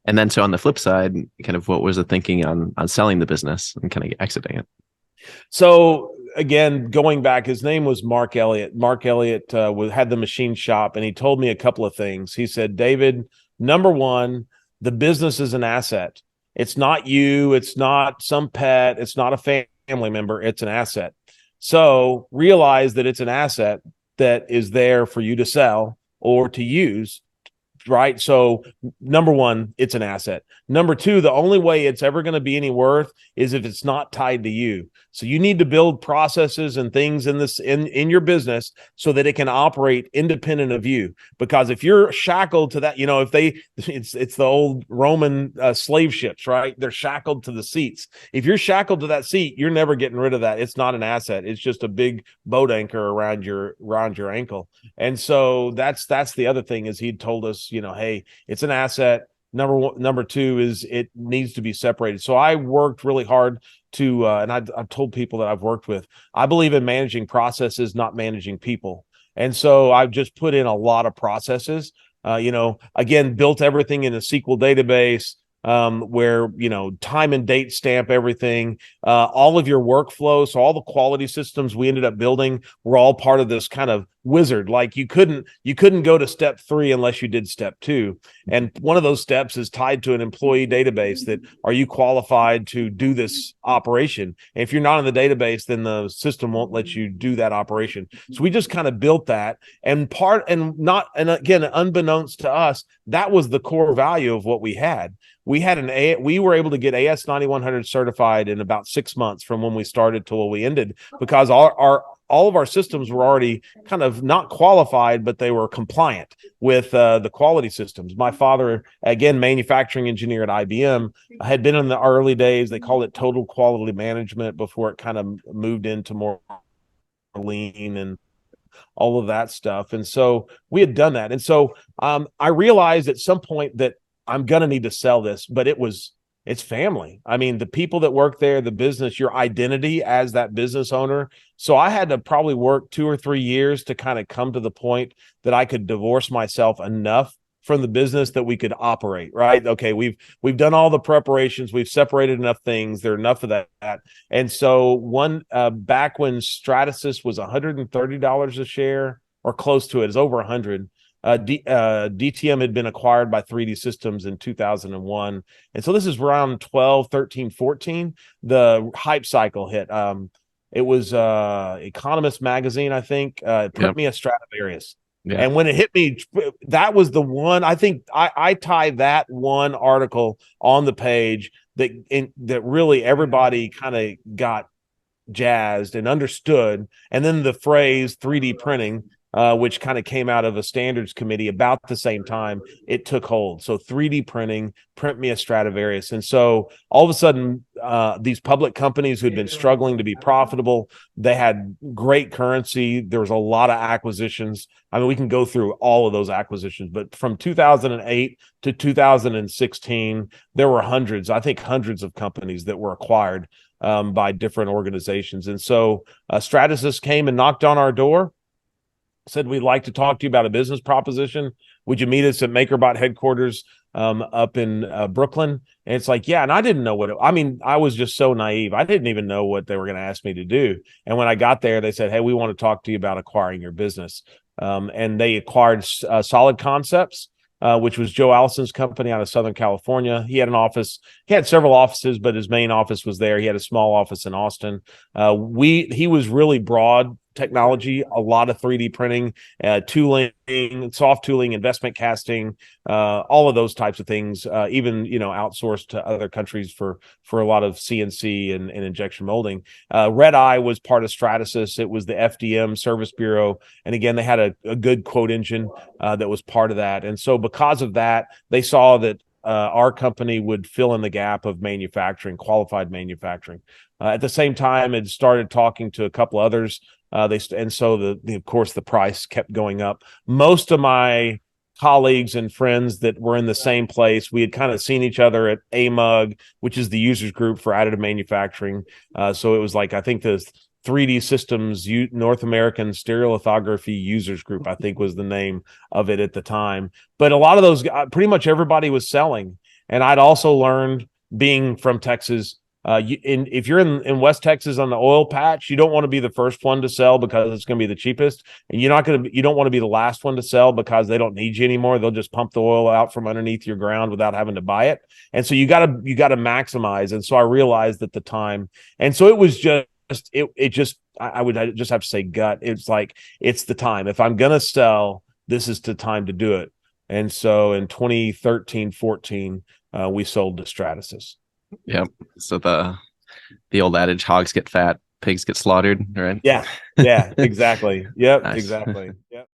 And then so on the flip side, kind of what was the thinking on selling the business and kind of exiting it? So again, going back, his name was Mark Elliott. Mark Elliott had the machine shop, and he told me a couple of things. He said, David, number one, the business is an asset. It's not you. It's not some pet. It's not a family member. It's an asset. So realize that it's an asset that is there for you to sell or to use, right? So number one, it's an asset. Number two, the only way it's ever going to be any worth is if it's not tied to you. So you need to build processes and things in your business so that it can operate independent of you. Because if you're shackled to that, it's the old Roman slave ships, right? They're shackled to the seats. If you're shackled to that seat, you're never getting rid of that. It's not an asset. It's just a big boat anchor around your ankle. And so that's the other thing is he told us, hey, it's an asset. Number one, number two is it needs to be separated. So I worked really hard to, and I've told people that I've worked with, I believe in managing processes, not managing people. And so I've just put in a lot of processes, again, built everything in a SQL database, where, time and date stamp everything, all of your workflow. So all the quality systems we ended up building were all part of this kind of wizard. Like you couldn't go to step 3 unless you did step 2. And one of those steps is tied to an employee database that are you qualified to do this operation? And if you're not in the database, then the system won't let you do that operation. So we just kind of built that and again, unbeknownst to us, that was the core value of what we had. We were able to get AS 9100 certified in about 6 months from when we started to when we ended, because all of our systems were already kind of not qualified, but they were compliant with the quality systems. My father, again, manufacturing engineer at IBM, had been in the early days. They called it total quality management before it kind of moved into more lean and all of that stuff. And so we had done that. And so I realized at some point that I'm going to need to sell this, but it's family. I mean, the people that work there, the business, your identity as that business owner. So I had to probably work 2 or 3 years to kind of come to the point that I could divorce myself enough from the business that we could operate, right? Okay, we've done all the preparations, we've separated enough things, there are enough of that. And so back when Stratasys was $130 a share or close to it, is over 100. DTM had been acquired by 3D Systems in 2001. And so this is around 12, 13, 14. The hype cycle hit. It was Economist magazine, I think, print me a Stradivarius. Yeah. And when it hit me, that was the one. I think I tie that one article on the page that really everybody kind of got jazzed and understood. And then the phrase 3D printing, which kind of came out of a standards committee about the same time, it took hold. So 3D printing, print me a Stradivarius. And so all of a sudden, these public companies who'd been struggling to be profitable, they had great currency. There was a lot of acquisitions. I mean, we can go through all of those acquisitions, but from 2008 to 2016, there were hundreds of companies that were acquired by different organizations. And so Stratasys came and knocked on our door, said, we'd like to talk to you about a business proposition. Would you meet us at MakerBot headquarters up in Brooklyn? And it's like, yeah. And I didn't know I was just so naive. I didn't even know what they were going to ask me to do. And when I got there, they said, hey, we want to talk to you about acquiring your business. And they acquired Solid Concepts, which was Joe Allison's company out of Southern California. He had an office. He had several offices, but his main office was there. He had a small office in Austin. He was really broad technology, a lot of 3D printing, tooling, soft tooling, investment casting, all of those types of things, even, outsourced to other countries for a lot of CNC and injection molding. Red Eye was part of Stratasys. It was the FDM Service Bureau. And again, they had a good quote engine that was part of that. And so because of that, they saw that our company would fill in the gap of manufacturing, qualified manufacturing. At the same time, it started talking to a couple others. So of course, the price kept going up. Most of my colleagues and friends that were in the same place, we had kind of seen each other at AMUG, which is the users group for additive manufacturing. So it was like, I think the 3D Systems North American Stereolithography Users Group, I think was the name of it at the time. But a lot of those, pretty much everybody was selling. And I'd also learned, being from Texas, if you're in West Texas on the oil patch, you don't want to be the first one to sell because it's going to be the cheapest, and you don't want to be the last one to sell because they don't need you anymore. They'll just pump the oil out from underneath your ground without having to buy it. And so you got to maximize. And so I realized at the time, and so it was just I would just have to say gut. It's like, it's the time. If I'm going to sell, this is the time to do it. And so in 2013, 14, we sold to Stratasys. Yep. So the old adage, hogs get fat, pigs get slaughtered, right? Yeah. Yeah, exactly. Yep. Nice. Exactly. Yep.